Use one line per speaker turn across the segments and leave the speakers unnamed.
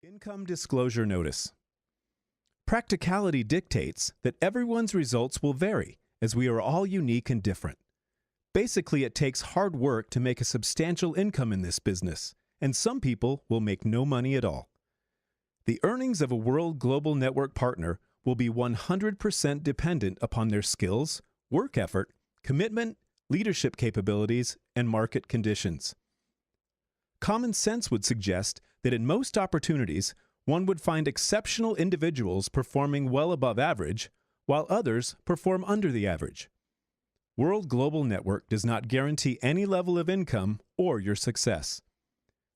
Income Disclosure Notice. Practicality dictates that everyone's results will vary, as we are all unique and different. Basically, it takes hard work to make a substantial income in this business, and some people will make no money at all. The earnings of a WORlD Global Network partner will be 100% dependent upon their skills, work effort, commitment, leadership capabilities, and market conditions. Common sense would suggest that in most opportunities, one would find exceptional individuals performing well above average, while others perform under the average. WORlD Global Network does not guarantee any level of income or your success.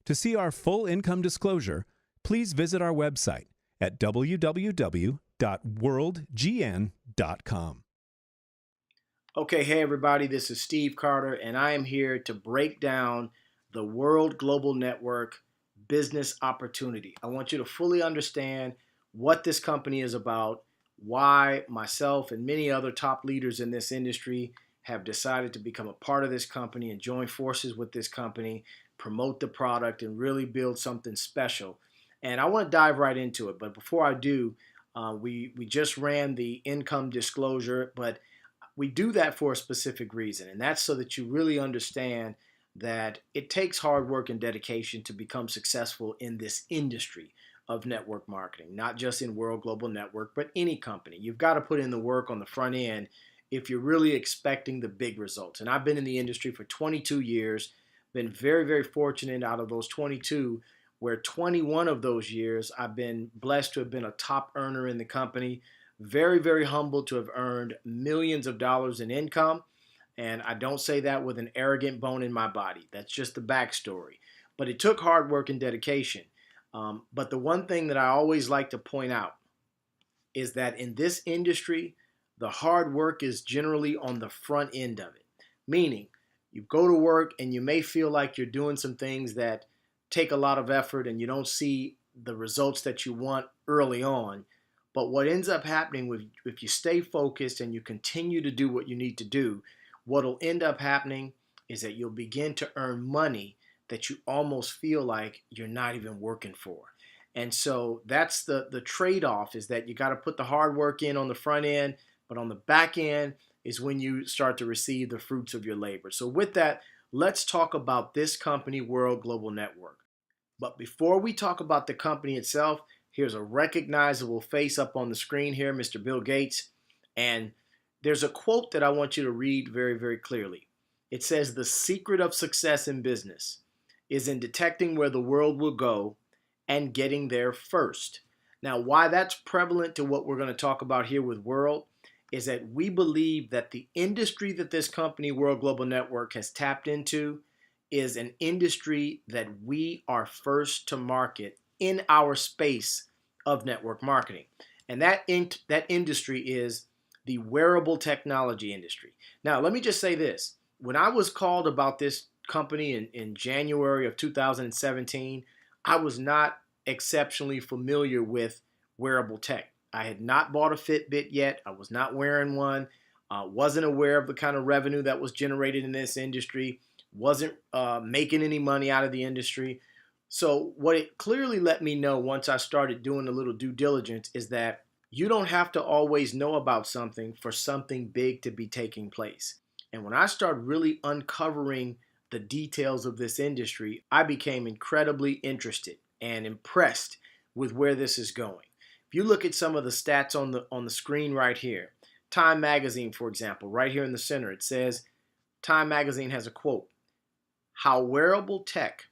To see our full income disclosure, please visit our website at www.worldgn.com.
Okay, hey everybody, this is Steve Carter, and I am here to break down the WORlD Global Network business opportunity. I want you to fully understand what this company is about, why myself and many other top leaders in this industry have decided to become a part of this company and join forces with this company, promote the product, and really build something special. And I want to dive right into it. But before I do, we just ran the income disclosure, but we do that for a specific reason, and that's so that you really understand that it takes hard work and dedication to become successful in this industry of network marketing, not just in WORlD Global Network, but any company. You've got to put in the work on the front end if you're really expecting the big results. And I've been in the industry for 22 years, been very, very fortunate out of those 22, where 21 of those years I've been blessed to have been a top earner in the company. Very, very humbled to have earned millions of dollars in income. And I don't say that with an arrogant bone in my body. That's just the backstory. But it took hard work and dedication. But the one thing that I always like to point out is that in this industry, the hard work is generally on the front end of it. Meaning, you go to work and you may feel like you're doing some things that take a lot of effort and you don't see the results that you want early on. But what ends up happening if you stay focused and you continue to do what you need to do, what will end up happening is that you'll begin to earn money that you almost feel like you're not even working for. And so that's the trade-off, is that you got to put the hard work in on the front end, but on the back end is when you start to receive the fruits of your labor. So with that, let's talk about this company, WORlD Global Network. But before we talk about the company itself, here's a recognizable face up on the screen here, Mr. Bill Gates. And there's a quote that I want you to read very, very clearly. It says, "The secret of success in business is in detecting where the world will go and getting there first." Now, why that's prevalent to what we're going to talk about here with WORlD is that we believe that the industry that this company, WORlD Global Network, has tapped into is an industry that we are first to market in our space of network marketing. And that industry is the wearable technology industry. Now, let me just say this. When I was called about this company in January of 2017, I was not exceptionally familiar with wearable tech. I had not bought a Fitbit yet. I was not wearing one. Wasn't aware of the kind of revenue that was generated in this industry. Wasn't making any money out of the industry. So what it clearly let me know once I started doing a little due diligence is that you don't have to always know about something for something big to be taking place. And when I started really uncovering the details of this industry, I became incredibly interested and impressed with where this is going. If you look at some of the stats on the screen right here, Time Magazine, for example, right here in the center, it says, Time Magazine has a quote, "How wearable tech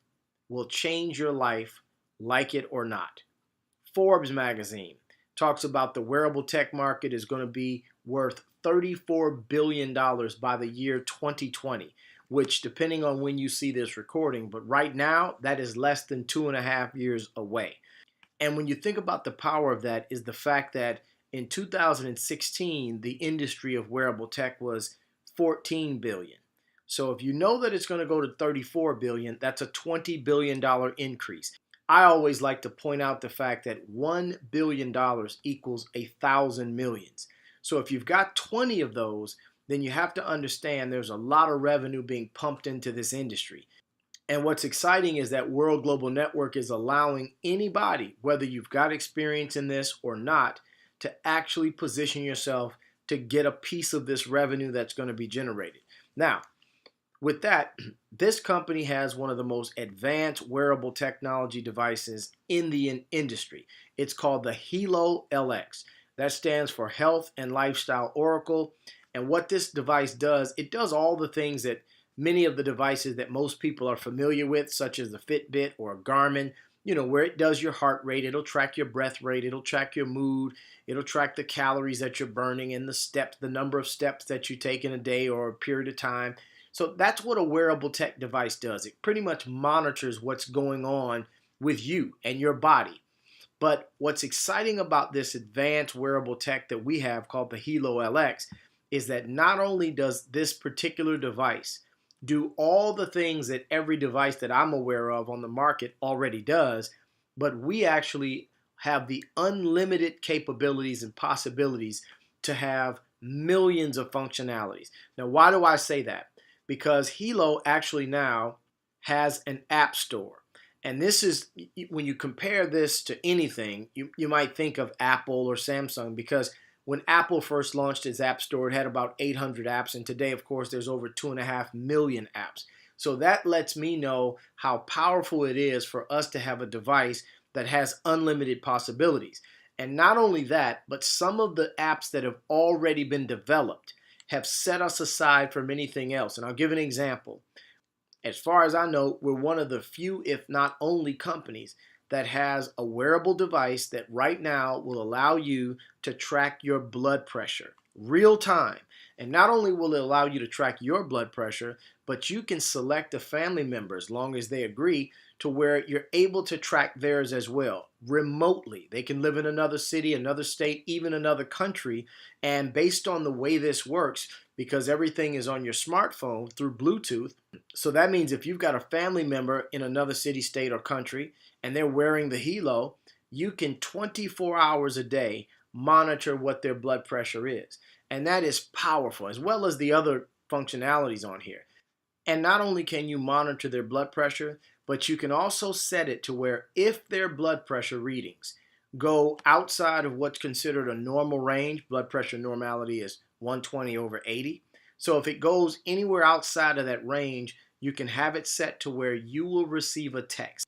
will change your life, like it or not." Forbes magazine talks about the wearable tech market is going to be worth $34 billion by the year 2020, which, depending on when you see this recording, but right now, that is less than 2.5 years away. And when you think about the power of that is the fact that in 2016, the industry of wearable tech was $14 billion. So if you know that it's going to go to $34 billion, that's a $20 billion increase. I always like to point out the fact that $1 billion equals 1,000 millions. So if you've got 20 of those, then you have to understand there's a lot of revenue being pumped into this industry. And what's exciting is that World Global Network is allowing anybody, whether you've got experience in this or not, to actually position yourself to get a piece of this revenue that's going to be generated. Now, with that, this company has one of the most advanced wearable technology devices in the industry. It's called the Hilo LX. That stands for Health and Lifestyle Oracle. And what this device does, it does all the things that many of the devices that most people are familiar with, such as the Fitbit or a Garmin, where it does your heart rate, it'll track your breath rate, it'll track your mood, it'll track the calories that you're burning and the steps, the number of steps that you take in a day or a period of time. So that's what a wearable tech device does. It pretty much monitors what's going on with you and your body. But what's exciting about this advanced wearable tech that we have called the Hilo LX is that not only does this particular device do all the things that every device that I'm aware of on the market already does, but we actually have the unlimited capabilities and possibilities to have millions of functionalities. Now, why do I say that? Because Hilo actually now has an app store. And this is, when you compare this to anything, you might think of Apple or Samsung, because when Apple first launched its app store, it had about 800 apps. And today, of course, there's over 2.5 million apps. So that lets me know how powerful it is for us to have a device that has unlimited possibilities. And not only that, but some of the apps that have already been developed have set us aside from anything else. And I'll give an example. As far as I know, we're one of the few, if not only, companies that has a wearable device that right now will allow you to track your blood pressure real time. And not only will it allow you to track your blood pressure, but you can select a family member, as long as they agree, to where you're able to track theirs as well remotely. They can live in another city, another state, even another country. And based on the way this works, because everything is on your smartphone through Bluetooth, so that means if you've got a family member in another city, state, or country, and they're wearing the Hilo, you can 24 hours a day monitor what their blood pressure is. And that is powerful, as well as the other functionalities on here. And not only can you monitor their blood pressure, but you can also set it to where if their blood pressure readings go outside of what's considered a normal range, blood pressure normality is 120/80. So if it goes anywhere outside of that range, you can have it set to where you will receive a text.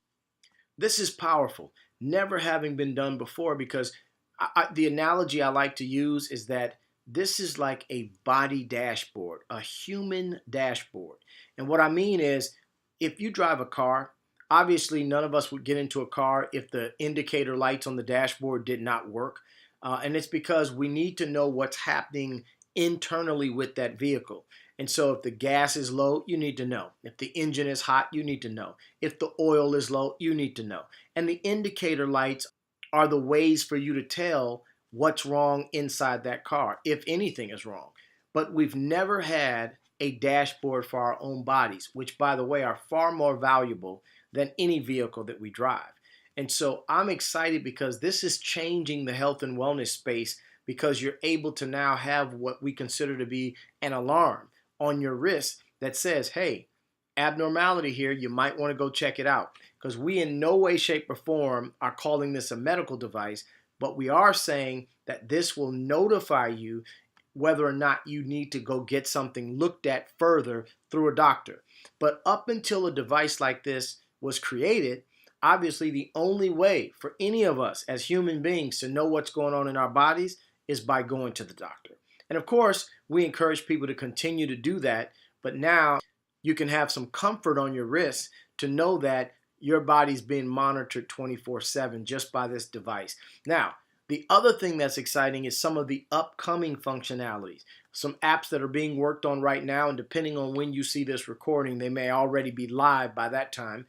This is powerful, never having been done before, because the analogy I like to use is that this is like a body dashboard, a human dashboard. And what I mean is, if you drive a car, obviously none of us would get into a car if the indicator lights on the dashboard did not work. And it's because we need to know what's happening internally with that vehicle. And so if the gas is low, you need to know. If the engine is hot, you need to know. If the oil is low, you need to know. And the indicator lights are the ways for you to tell what's wrong inside that car, if anything is wrong. But we've never had a dashboard for our own bodies, which, by the way, are far more valuable than any vehicle that we drive. And so I'm excited because this is changing the health and wellness space, because you're able to now have what we consider to be an alarm on your wrist that says, hey, abnormality here, you might want to go check it out. Because we in no way, shape, or form are calling this a medical device, but we are saying that this will notify you whether or not you need to go get something looked at further through a doctor. But up until a device like this was created, obviously the only way for any of us as human beings to know what's going on in our bodies is by going to the doctor. And of course, we encourage people to continue to do that, but now you can have some comfort on your wrist to know that your body's being monitored 24/7 just by this device. Now, the other thing that's exciting is some of the upcoming functionalities, some apps that are being worked on right now, and depending on when you see this recording, they may already be live by that time.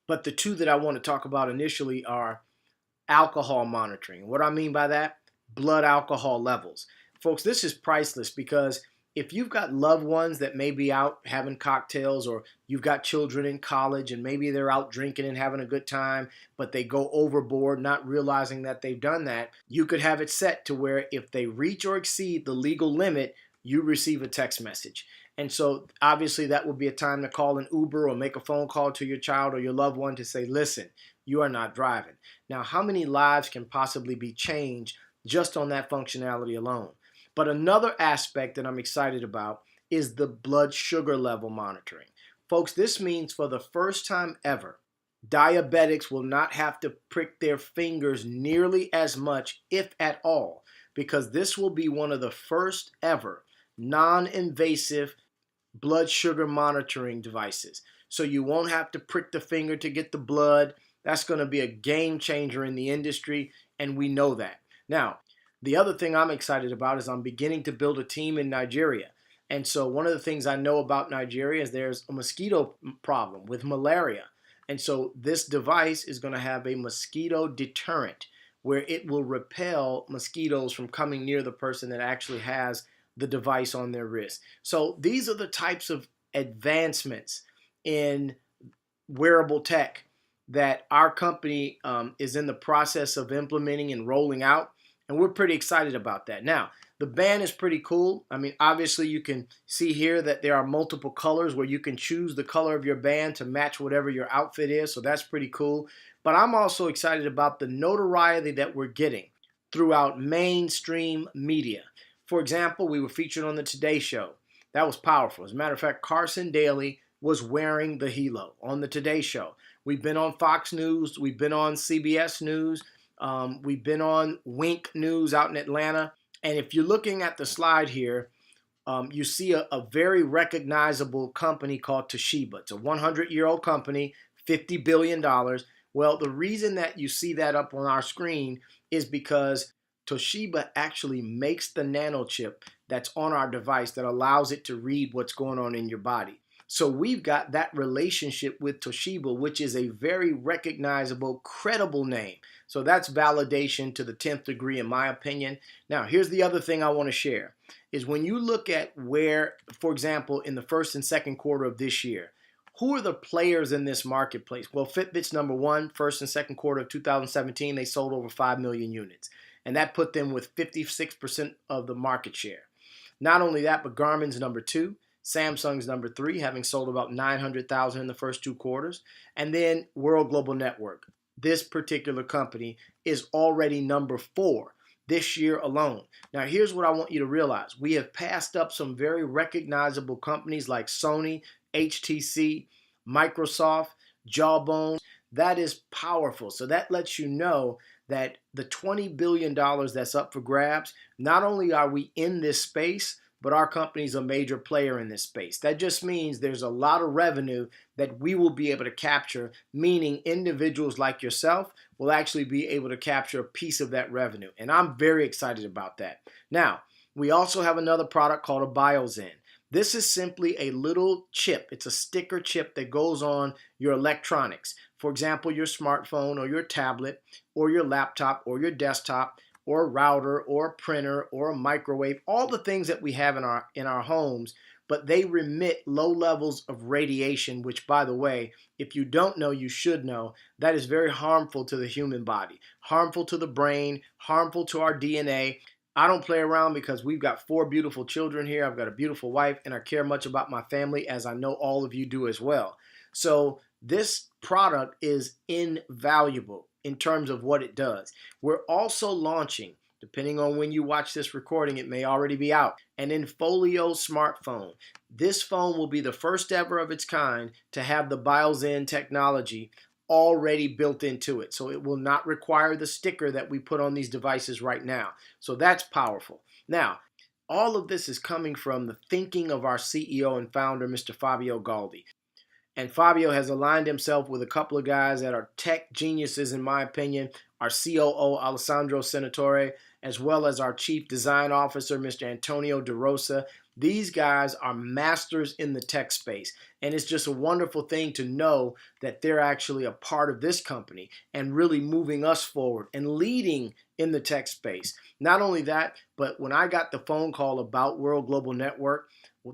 But the two that I want to talk about initially are alcohol monitoring. What I mean by that, blood alcohol levels. Folks, this is priceless, because if you've got loved ones that may be out having cocktails, or you've got children in college and maybe they're out drinking and having a good time, but they go overboard not realizing that they've done that, you could have it set to where if they reach or exceed the legal limit, you receive a text message. And so obviously that would be a time to call an Uber or make a phone call to your child or your loved one to say, listen, you are not driving. Now, how many lives can possibly be changed just on that functionality alone? But another aspect that I'm excited about is the blood sugar level monitoring. Folks, this means for the first time ever, diabetics will not have to prick their fingers nearly as much, if at all, because this will be one of the first ever non-invasive blood sugar monitoring devices. So you won't have to prick the finger to get the blood. That's going to be a game changer in the industry, and we know that. Now, the other thing I'm excited about is I'm beginning to build a team in Nigeria. And so one of the things I know about Nigeria is there's a mosquito problem with malaria. And so this device is going to have a mosquito deterrent where it will repel mosquitoes from coming near the person that actually has the device on their wrist. So these are the types of advancements in wearable tech that our company is in the process of implementing and rolling out. And we're pretty excited about that. Now, the band is pretty cool. I mean, obviously you can see here that there are multiple colors where you can choose the color of your band to match whatever your outfit is. So that's pretty cool. But I'm also excited about the notoriety that we're getting throughout mainstream media. For example, we were featured on the Today Show. That was powerful. As a matter of fact, Carson Daly was wearing the Hilo on the Today Show. We've been on Fox News. We've been on CBS News. We've been on Wink News out in Atlanta. And if you're looking at the slide here, you see a very recognizable company called Toshiba. It's a 100-year-old company, $50 billion. Well, the reason that you see that up on our screen is because Toshiba actually makes the nanochip that's on our device that allows it to read what's going on in your body. So we've got that relationship with Toshiba, which is a very recognizable, credible name. So that's validation to the 10th degree, in my opinion. Now, here's the other thing I want to share, is when you look at where, for example, in the first and second quarter of this year, who are the players in this marketplace? Well, Fitbit's number one. First and second quarter of 2017, they sold over 5 million units. And that put them with 56% of the market share. Not only that, but Garmin's number two. Samsung's number three, having sold about 900,000 in the first two quarters. And then WORlD Global Network. This particular company is already number four this year alone. Now, here's what I want you to realize. We have passed up some very recognizable companies like Sony, HTC, Microsoft, Jawbone. That is powerful. So that lets you know that the $20 billion that's up for grabs, not only are we in this space, but our company's a major player in this space. That just means there's a lot of revenue that we will be able to capture, meaning individuals like yourself will actually be able to capture a piece of that revenue. And I'm very excited about that. Now, we also have another product called a BioZen. This is simply a little chip. It's a sticker chip that goes on your electronics. For example, your smartphone or your tablet or your laptop or your desktop or a router or a printer or a microwave, all the things that we have in our homes, but they remit low levels of radiation, which, by the way, if you don't know, you should know, that is very harmful to the human body, harmful to the brain, harmful to our DNA. I don't play around because we've got 4 beautiful children here. I've got a beautiful wife, and I care much about my family, as I know all of you do as well. So this product is invaluable in terms of what it does. We're also launching, depending on when you watch this recording, it may already be out, an Infolio smartphone. This phone will be the first ever of its kind to have the BioZen technology already built into it. So it will not require the sticker that we put on these devices right now. So that's powerful. Now, all of this is coming from the thinking of our CEO and founder, Mr. Fabio Galdi. And Fabio has aligned himself with a couple of guys that are tech geniuses, in my opinion, our COO, Alessandro Senatore, as well as our Chief Design Officer, Mr. Antonio De Rosa. These guys are masters in the tech space. And it's just a wonderful thing to know that they're actually a part of this company and really moving us forward and leading in the tech space. Not only that, but when I got the phone call about WORlD Global Network,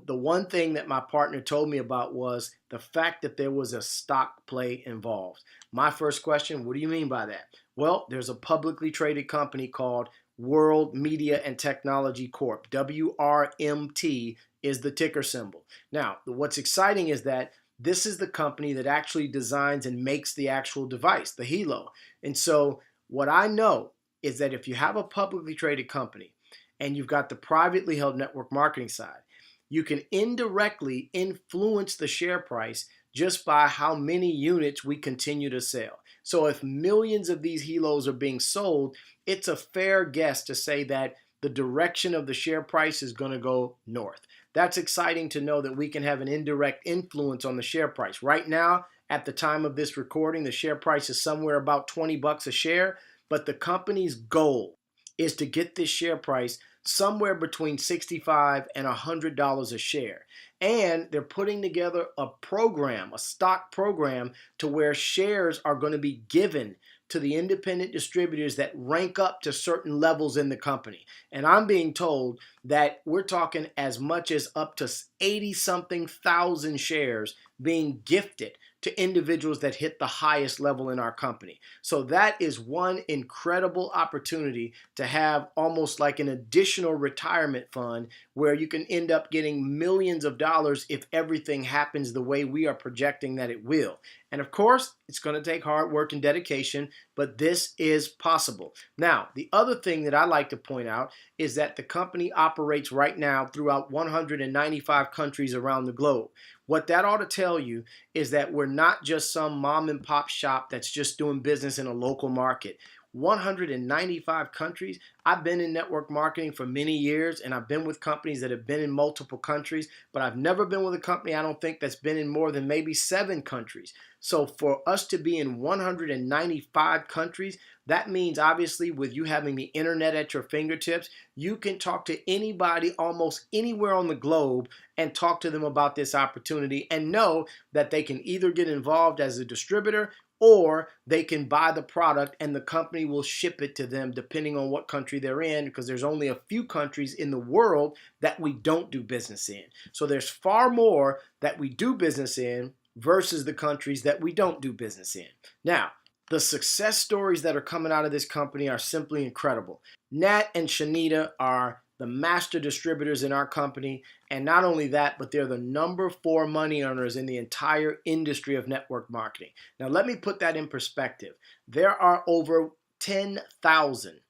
the one thing that my partner told me about was the fact that there was a stock play involved. My first question, what do you mean by that? Well, there's a publicly traded company called WORlD Media and Technology Corp, WRMT is the ticker symbol. Now, what's exciting is that this is the company that actually designs and makes the actual device, the Hilo. And so what I know is that if you have a publicly traded company and you've got the privately held network marketing side, you can indirectly influence the share price just by how many units we continue to sell. So if millions of these Hilos are being sold, it's a fair guess to say that the direction of the share price is going to go north. That's exciting to know that we can have an indirect influence on the share price. Right now, at the time of this recording, the share price is somewhere about 20 bucks a share, but the company's goal is to get this share price somewhere between $65 and $100 a share. And they're putting together a program, a stock program, to where shares are going to be given to the independent distributors that rank up to certain levels in the company. And I'm being told that we're talking as much as up to 80-something thousand shares being gifted to individuals that hit the highest level in our company. So that is one incredible opportunity to have almost like an additional retirement fund where you can end up getting millions of dollars if everything happens the way we are projecting that it will. And of course, it's going to take hard work and dedication, but this is possible. Now, the other thing that I like to point out is that the company operates right now throughout 195 countries around the globe. What that ought to tell you is that we're not just some mom and pop shop that's just doing business in a local market. 195 countries. I've been in network marketing for many years, and I've been with companies that have been in multiple countries, but I've never been with a company, I don't think, that's been in more than maybe 7 countries. So for us to be in 195 countries, that means obviously with you having the internet at your fingertips, you can talk to anybody almost anywhere on the globe and talk to them about this opportunity and know that they can either get involved as a distributor or they can buy the product and the company will ship it to them depending on what country they're in, because there's only a few countries in the world that we don't do business in. So there's far more that we do business in versus the countries that we don't do business in. Now, the success stories that are coming out of this company are simply incredible. Nat and Shanita are the master distributors in our company, and not only that, but they're the number 4 money earners in the entire industry of network marketing. Now, let me put that in perspective. There are over 10,000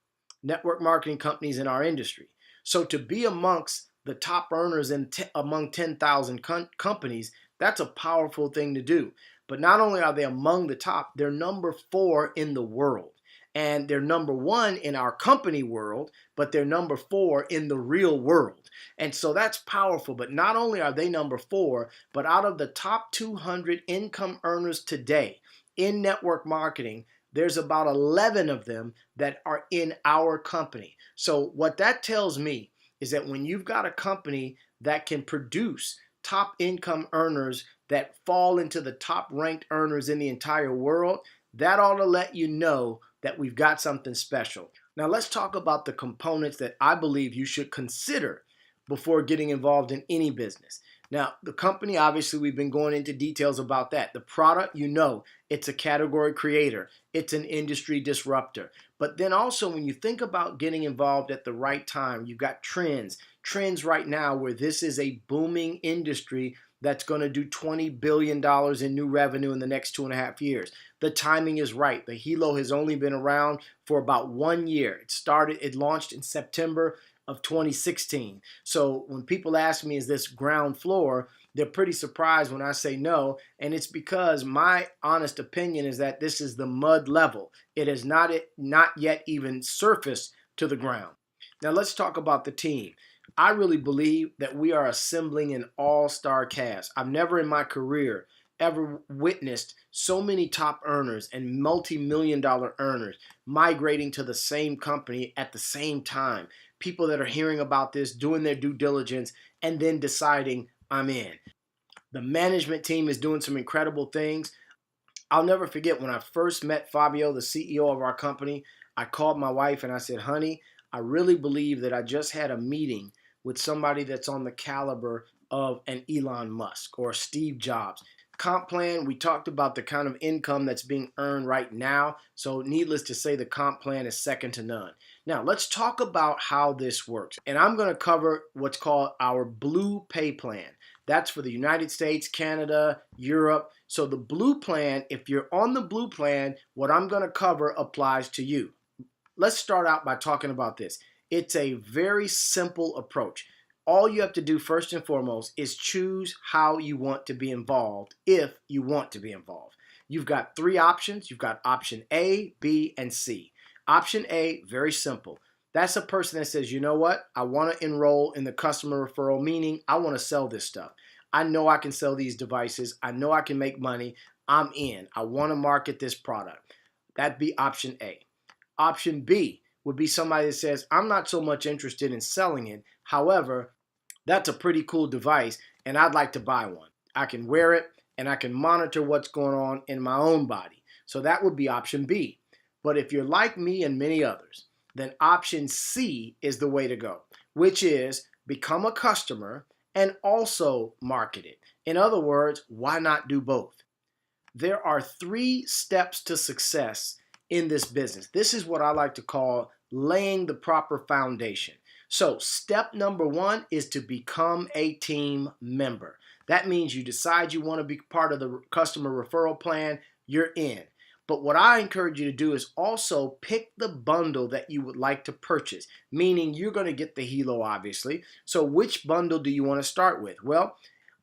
network marketing companies in our industry. So to be amongst the top earners among 10,000 companies, that's a powerful thing to do. But not only are they among the top, they're number 4 in the world. And they're number 1 in our company world, but they're number 4 in the real world. And so that's powerful. But not only are they number 4, but out of the top 200 income earners today in network marketing, there's about 11 of them that are in our company. So what that tells me is that when you've got a company that can produce top income earners that fall into the top ranked earners in the entire world, that ought to let you know that we've got something special. Now let's talk about the components that I believe you should consider before getting involved in any business. Now, the company, obviously, we've been going into details about that. The product, you know, it's a category creator. It's an industry disruptor. But then also, when you think about getting involved at the right time, you've got trends. Trends right now where this is a booming industry that's going to do $20 billion in new revenue in the next 2.5 years. The timing is right. The Hilo has only been around for about 1 year. It launched in September of 2016. So when people ask me, is this ground floor, they're pretty surprised when I say no. And it's because my honest opinion is that this is the mud level. It has not yet even surfaced to the ground. Now let's talk about the team. I really believe that we are assembling an all-star cast. I've never in my career ever witnessed so many top earners and multi-million-dollar earners migrating to the same company at the same time. People that are hearing about this, doing their due diligence, and then deciding, I'm in. The management team is doing some incredible things. I'll never forget when I first met Fabio, the CEO of our company. I called my wife and I said, honey, I really believe that I just had a meeting with somebody that's on the caliber of an Elon Musk or Steve Jobs. Comp plan, we talked about the kind of income that's being earned right now. So needless to say, the comp plan is second to none. Now let's talk about how this works. And I'm going to cover what's called our blue pay plan. That's for the United States, Canada, Europe. So the blue plan, if you're on the blue plan, what I'm going to cover applies to you. Let's start out by talking about this. It's a very simple approach. All you have to do first and foremost is choose how you want to be involved if you want to be involved. You've got three options. You've got option A, B, and C. Option A, very simple. That's a person that says, you know what? I want to enroll in the customer referral, meaning I want to sell this stuff. I know I can sell these devices. I know I can make money. I'm in. I want to market this product. That'd be option A. Option B would be somebody that says, I'm not so much interested in selling it. However, that's a pretty cool device and I'd like to buy one. I can wear it and I can monitor what's going on in my own body. So that would be option B. But if you're like me and many others, then option C is the way to go, which is become a customer and also market it. In other words, why not do both? There are 3 steps to success in this business. This is what I like to call laying the proper foundation. So step number 1 is to become a team member. That means you decide you want to be part of the customer referral plan, you're in. But what I encourage you to do is also pick the bundle that you would like to purchase, meaning you're going to get the Hilo, obviously. So which bundle do you want to start with? Well,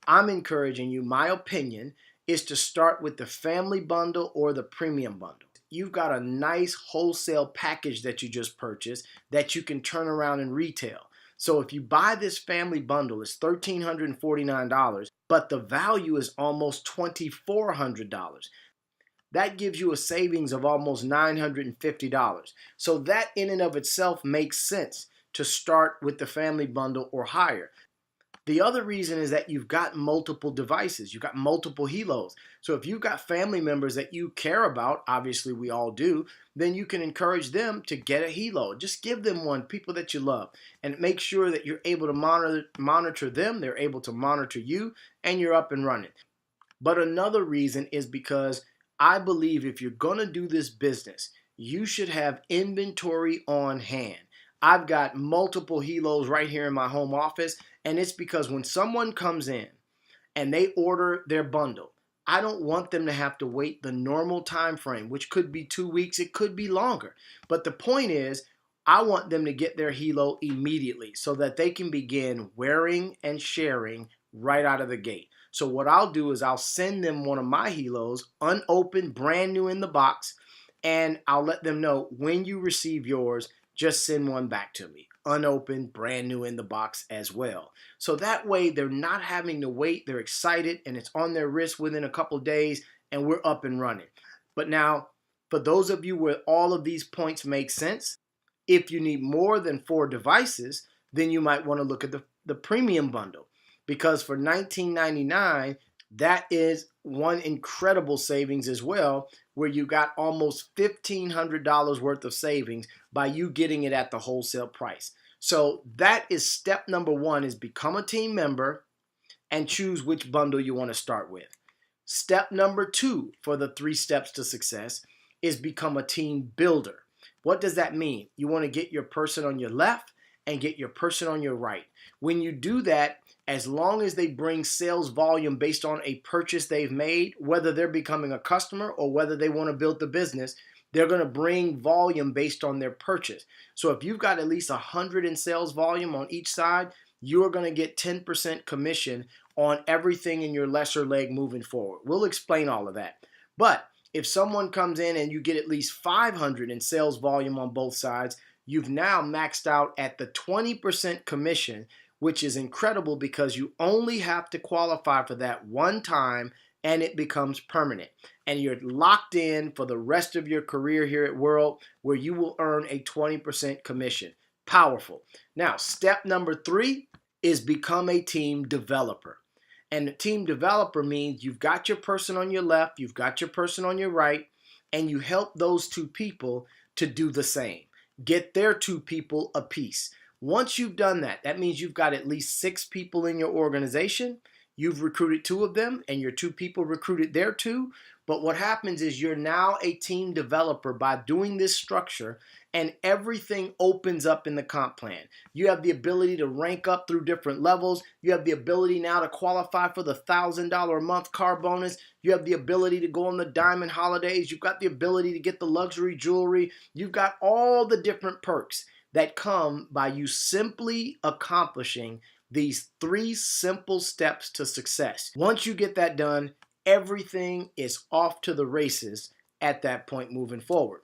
I'm encouraging you, my opinion, is to start with the family bundle or the premium bundle. You've got a nice wholesale package that you just purchased that you can turn around and retail. So if you buy this family bundle, it's $1,349, but the value is almost $2,400. That gives you a savings of almost $950. So that in and of itself makes sense to start with the family bundle or higher. The other reason is that you've got multiple devices. You've got multiple Hilos. So if you've got family members that you care about, obviously we all do, then you can encourage them to get a Hilo. Just give them one, people that you love, and make sure that you're able to monitor them, they're able to monitor you, and you're up and running. But another reason is because I believe if you're going to do this business, you should have inventory on hand. I've got multiple Hilos right here in my home office, and it's because when someone comes in and they order their bundle, I don't want them to have to wait the normal time frame, which could be 2 weeks, it could be longer. But the point is, I want them to get their Hilo immediately so that they can begin wearing and sharing right out of the gate. So what I'll do is I'll send them one of my Hilos, unopened, brand new in the box, and I'll let them know when you receive yours, just send one back to me, unopened, brand new in the box as well. So that way they're not having to wait, they're excited, and it's on their wrist within a couple days, and we're up and running. But now, for those of you where all of these points make sense, if you need more than 4 devices, then you might want to look at the premium bundle. Because for $19.99, that is one incredible savings as well, where you got almost $1,500 worth of savings by you getting it at the wholesale price. So that is step number 1, is become a team member and choose which bundle you want to start with. Step number 2 for the 3 steps to success is become a team builder. What does that mean? You want to get your person on your left and get your person on your right. When you do that, as long as they bring sales volume based on a purchase they've made, whether they're becoming a customer or whether they want to build the business, they're going to bring volume based on their purchase. So if you've got at least 100 in sales volume on each side, you're going to get 10% commission on everything in your lesser leg moving forward. We'll explain all of that. But if someone comes in and you get at least 500 in sales volume on both sides, you've now maxed out at the 20% commission, which is incredible because you only have to qualify for that one time and it becomes permanent. And you're locked in for the rest of your career here at WORlD, where you will earn a 20% commission. Powerful. Now, step number 3 is become a team developer. And the team developer means you've got your person on your left, you've got your person on your right, and you help those 2 people to do the same. Get their 2 people apiece. Once you've done that, that means you've got at least 6 people in your organization. You've recruited two of them, and your two people recruited their two. But what happens is you're now a team developer by doing this structure, and everything opens up in the comp plan. You have the ability to rank up through different levels. You have the ability now to qualify for the $1,000 a month car bonus. You have the ability to go on the diamond holidays. You've got the ability to get the luxury jewelry. You've got all the different perks that come by you simply accomplishing these 3 simple steps to success. Once you get that done, everything is off to the races at that point moving forward.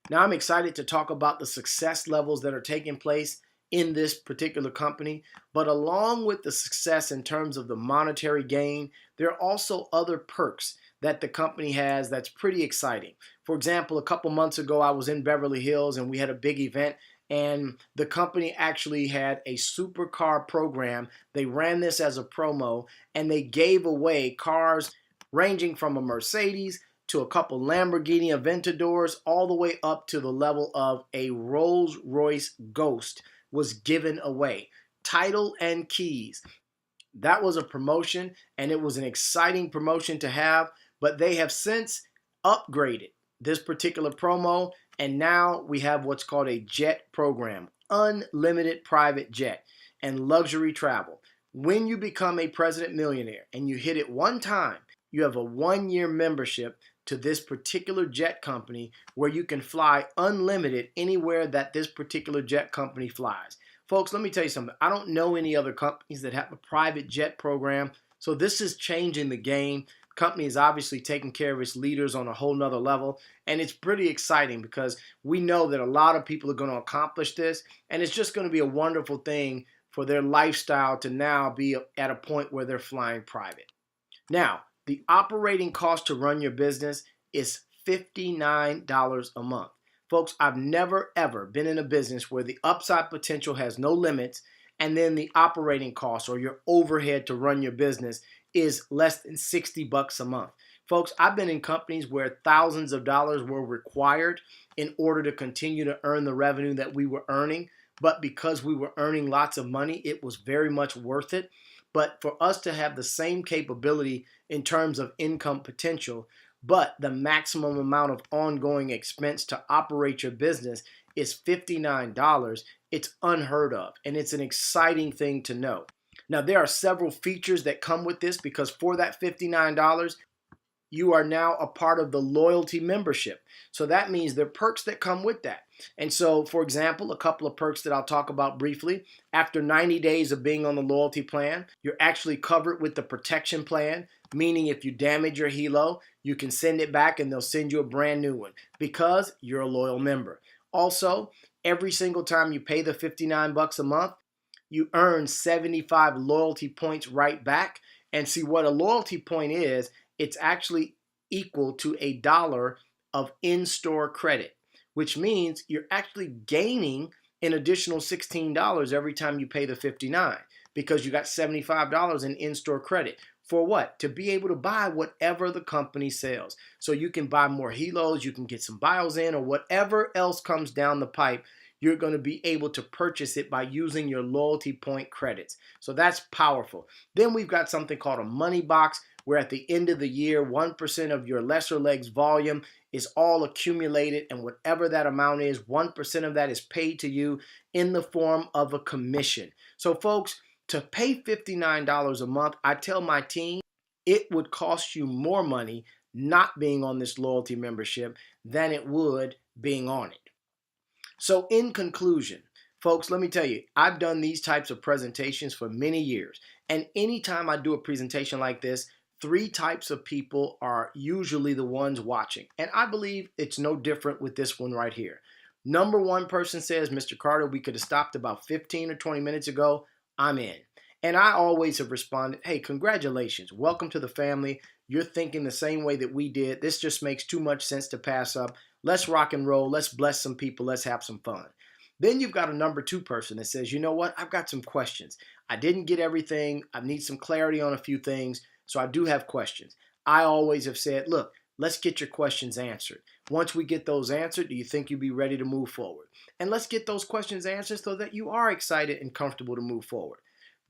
Now, I'm excited to talk about the success levels that are taking place in this particular company, but along with the success in terms of the monetary gain, there are also other perks that the company has that's pretty exciting. For example, a couple months ago, I was in Beverly Hills and we had a big event, and the company actually had a supercar program. They ran this as a promo, and they gave away cars ranging from a Mercedes to a couple Lamborghini Aventadors, all the way up to the level of a Rolls-Royce Ghost was given away. Title and keys. That was a promotion, and it was an exciting promotion to have, but they have since upgraded this particular promo, and now we have what's called a jet program, unlimited private jet and luxury travel. When you become a president millionaire and you hit it one time, you have a 1-year membership to this particular jet company where you can fly unlimited anywhere that this particular jet company flies. Folks, let me tell you something. I don't know any other companies that have a private jet program, so this is changing the game. The company is obviously taking care of its leaders on a whole nother level, and it's pretty exciting because we know that a lot of people are going to accomplish this, and it's just going to be a wonderful thing for their lifestyle to now be at a point where they're flying private. Now, the operating cost to run your business is $59 a month. Folks, I've never ever been in a business where the upside potential has no limits and then the operating cost or your overhead to run your business is less than $60 a month. Folks, I've been in companies where thousands of dollars were required in order to continue to earn the revenue that we were earning. But because we were earning lots of money, it was very much worth it. But for us to have the same capability in terms of income potential, but the maximum amount of ongoing expense to operate your business is $59, it's unheard of. And it's an exciting thing to know. Now, there are several features that come with this because for that $59, you are now a part of the loyalty membership. So that means there are perks that come with that. And so, for example, a couple of perks that I'll talk about briefly. After 90 days of being on the loyalty plan, you're actually covered with the protection plan, meaning if you damage your helo, you can send it back and they'll send you a brand new one because you're a loyal member. Also, every single time you pay the $59 a month, you earn 75 loyalty points right back. And see what a loyalty point is, it's actually equal to $1 of in-store credit, which means you're actually gaining an additional $16 every time you pay the $59 because you got $75 in in-store credit. For what? To be able to buy whatever the company sells. So you can buy more helos, you can get some bios in, or whatever else comes down the pipe, you're going to be able to purchase it by using your loyalty point credits. So that's powerful. Then we've got something called a money box, where at the end of the year, 1% of your lesser legs volume is all accumulated, and whatever that amount is, 1% of that is paid to you in the form of a commission. So folks, to pay $59 a month, I tell my team, it would cost you more money not being on this loyalty membership than it would being on it. So in conclusion, folks, let me tell you, I've done these types of presentations for many years. And anytime I do a presentation like this, 3 types of people are usually the ones watching. And I believe it's no different with this one right here. Number 1 person says, Mr. Carter, we could have stopped about 15 or 20 minutes ago. I'm in. And I always have responded, hey, congratulations. Welcome to the family. You're thinking the same way that we did. This just makes too much sense to pass up. Let's rock and roll. Let's bless some people. Let's have some fun. Then you've got a number 2 person that says, you know what? I've got some questions. I didn't get everything. I need some clarity on a few things. So I do have questions. I always have said, look, let's get your questions answered. Once we get those answered, do you think you'll be ready to move forward? And let's get those questions answered so that you are excited and comfortable to move forward.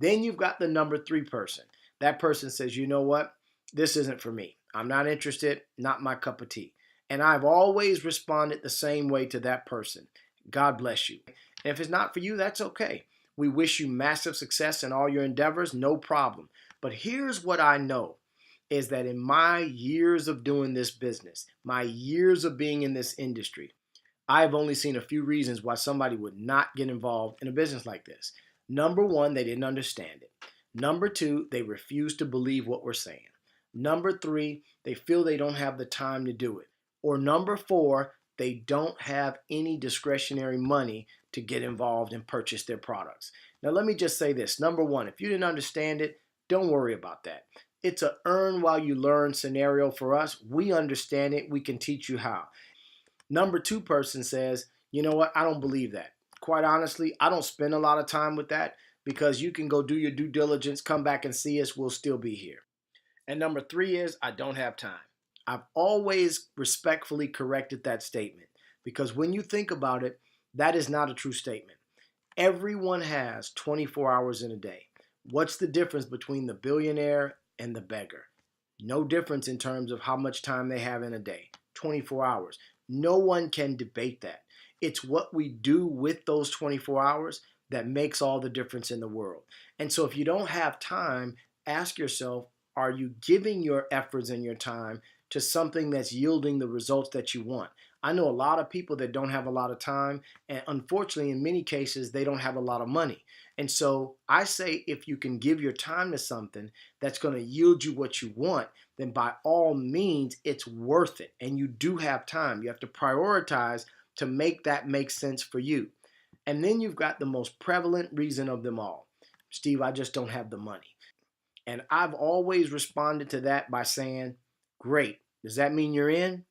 Then you've got the number 3 person. That person says, you know what? This isn't for me. I'm not interested, not my cup of tea. And I've always responded the same way to that person. God bless you. And if it's not for you, that's okay. We wish you massive success in all your endeavors, no problem. But here's what I know is that in my years of doing this business, my years of being in this industry, I've only seen a few reasons why somebody would not get involved in a business like this. Number one, they didn't understand it. Number two, they refuse to believe what we're saying. Number three, they feel they don't have the time to do it. Or number four, they don't have any discretionary money to get involved and purchase their products. Now, let me just say this. Number one, if you didn't understand it, don't worry about that. It's a earn while you learn scenario for us. We understand it. We can teach you how. Number 2 person says, you know what? I don't believe that. Quite honestly, I don't spend a lot of time with that because you can go do your due diligence, come back and see us. We'll still be here. And number 3 is I don't have time. I've always respectfully corrected that statement because when you think about it, that is not a true statement. Everyone has 24 hours in a day. What's the difference between the billionaire and the beggar? No difference in terms of how much time they have in a day. 24 hours. No one can debate that. It's what we do with those 24 hours that makes all the difference in the world. And so if you don't have time, ask yourself, are you giving your efforts and your time to something that's yielding the results that you want? I know a lot of people that don't have a lot of time, and unfortunately, in many cases, they don't have a lot of money. And so I say if you can give your time to something that's going to yield you what you want, then by all means, it's worth it. And you do have time. You have to prioritize to make that make sense for you. And then you've got the most prevalent reason of them all. Steve, I just don't have the money. And I've always responded to that by saying, great. Does that mean you're in?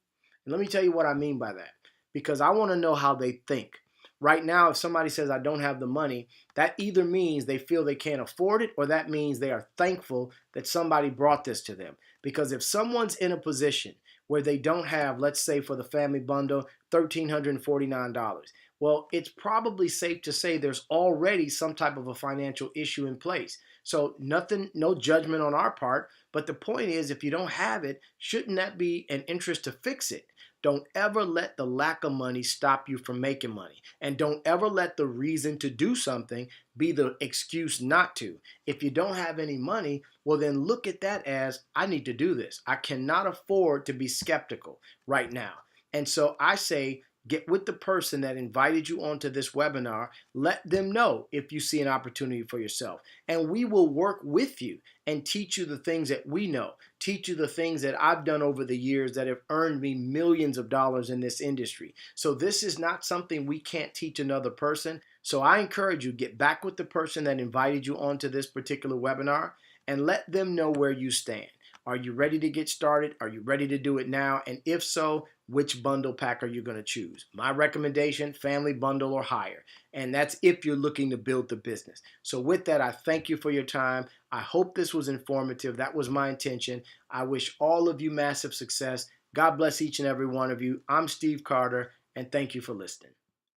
And let me tell you what I mean by that, because I want to know how they think. Right now, if somebody says I don't have the money, that either means they feel they can't afford it or that means they are thankful that somebody brought this to them. Because if someone's in a position where they don't have, let's say for the family bundle, $1,349, well, it's probably safe to say there's already some type of a financial issue in place. So nothing, no judgment on our part, but the point is if you don't have it, shouldn't that be an interest to fix it? Don't ever let the lack of money stop you from making money. And don't ever let the reason to do something be the excuse not to. If you don't have any money, well then look at that as, I need to do this. I cannot afford to be skeptical right now. And so I say, get with the person that invited you onto this webinar. Let them know if you see an opportunity for yourself. And we will work with you and teach you the things that we know. Teach you the things that I've done over the years that have earned me millions of dollars in this industry. So this is not something we can't teach another person. So I encourage you, get back with the person that invited you onto this particular webinar and let them know where you stand. Are you ready to get started? Are you ready to do it now? And if so, which bundle pack are you going to choose? My recommendation, family bundle or higher. And that's if you're looking to build the business. So with that, I thank you for your time. I hope this was informative. That was my intention. I wish all of you massive success. God bless each and every one of you. I'm Steve Carter, and thank you for listening.